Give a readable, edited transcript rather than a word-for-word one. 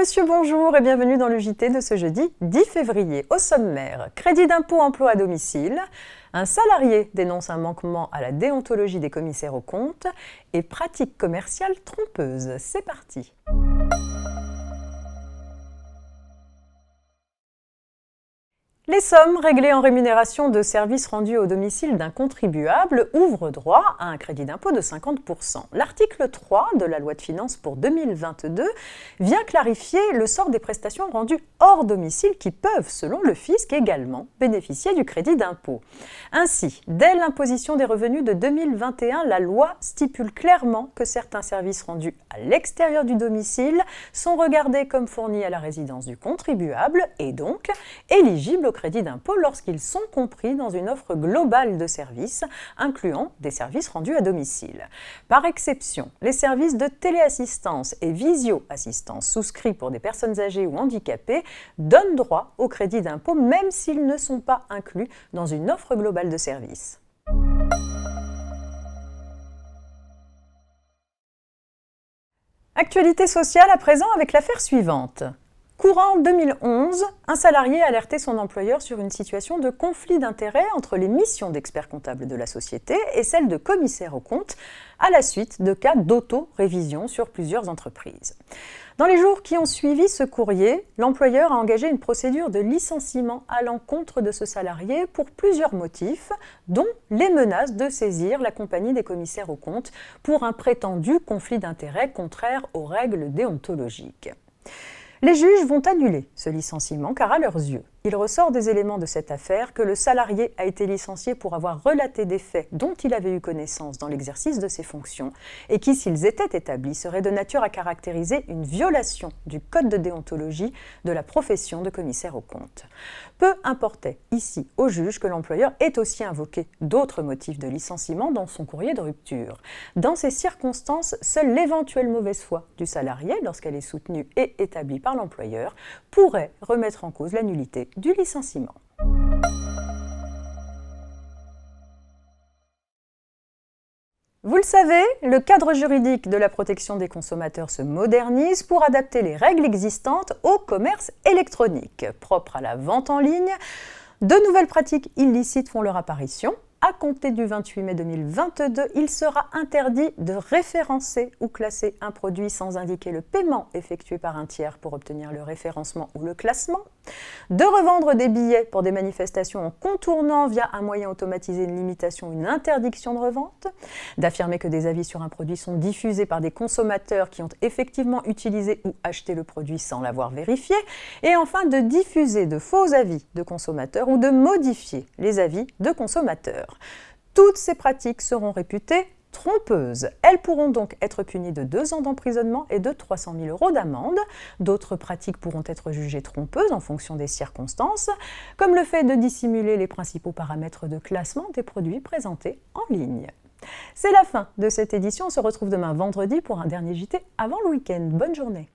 monsieur, bonjour et bienvenue dans le JT de ce jeudi 10 février. Au sommaire, crédit d'impôt emploi à domicile, un salarié dénonce un manquement à la déontologie des commissaires aux comptes et pratiques commerciales trompeuses. C'est parti. Les sommes réglées en rémunération de services rendus au domicile d'un contribuable ouvrent droit à un crédit d'impôt de 50%. L'article 3 de la loi de finances pour 2022 vient clarifier le sort des prestations rendues hors domicile qui peuvent, selon le fisc, également bénéficier du crédit d'impôt. Ainsi, dès l'imposition des revenus de 2021, la loi stipule clairement que certains services rendus à l'extérieur du domicile sont regardés comme fournis à la résidence du contribuable et donc éligibles au crédit d'impôt lorsqu'ils sont compris dans une offre globale de services, incluant des services rendus à domicile. Par exception, les services de téléassistance et visio-assistance souscrits pour des personnes âgées ou handicapées donnent droit au crédit d'impôt même s'ils ne sont pas inclus dans une offre globale de services. Actualité sociale à présent avec l'affaire suivante. Courant 2011, un salarié a alerté son employeur sur une situation de conflit d'intérêts entre les missions d'expert comptable de la société et celles de commissaire aux comptes à la suite de cas d'auto-révision sur plusieurs entreprises. Dans les jours qui ont suivi ce courrier, l'employeur a engagé une procédure de licenciement à l'encontre de ce salarié pour plusieurs motifs, dont les menaces de saisir la compagnie des commissaires aux comptes pour un prétendu conflit d'intérêts contraire aux règles déontologiques. Les juges vont annuler ce licenciement car à leurs yeux, il ressort des éléments de cette affaire que le salarié a été licencié pour avoir relaté des faits dont il avait eu connaissance dans l'exercice de ses fonctions et qui, s'ils étaient établis, seraient de nature à caractériser une violation du code de déontologie de la profession de commissaire aux comptes. Peu importait ici au juge que l'employeur ait aussi invoqué d'autres motifs de licenciement dans son courrier de rupture. Dans ces circonstances, seule l'éventuelle mauvaise foi du salarié, lorsqu'elle est soutenue et établie par l'employeur, pourrait remettre en cause la nullité du licenciement. Vous le savez, le cadre juridique de la protection des consommateurs se modernise pour adapter les règles existantes au commerce électronique. Propre à la vente en ligne, de nouvelles pratiques illicites font leur apparition. À compter du 28 mai 2022, il sera interdit de référencer ou classer un produit sans indiquer le paiement effectué par un tiers pour obtenir le référencement ou le classement, de revendre des billets pour des manifestations en contournant via un moyen automatisé une limitation ou une interdiction de revente, d'affirmer que des avis sur un produit sont diffusés par des consommateurs qui ont effectivement utilisé ou acheté le produit sans l'avoir vérifié, et enfin de diffuser de faux avis de consommateurs ou de modifier les avis de consommateurs. Toutes ces pratiques seront réputées trompeuses. Elles pourront donc être punies de 2 ans d'emprisonnement et de 300 000 € d'amende. D'autres pratiques pourront être jugées trompeuses en fonction des circonstances, comme le fait de dissimuler les principaux paramètres de classement des produits présentés en ligne. C'est la fin de cette édition. On se retrouve demain vendredi pour un dernier JT avant le week-end. Bonne journée.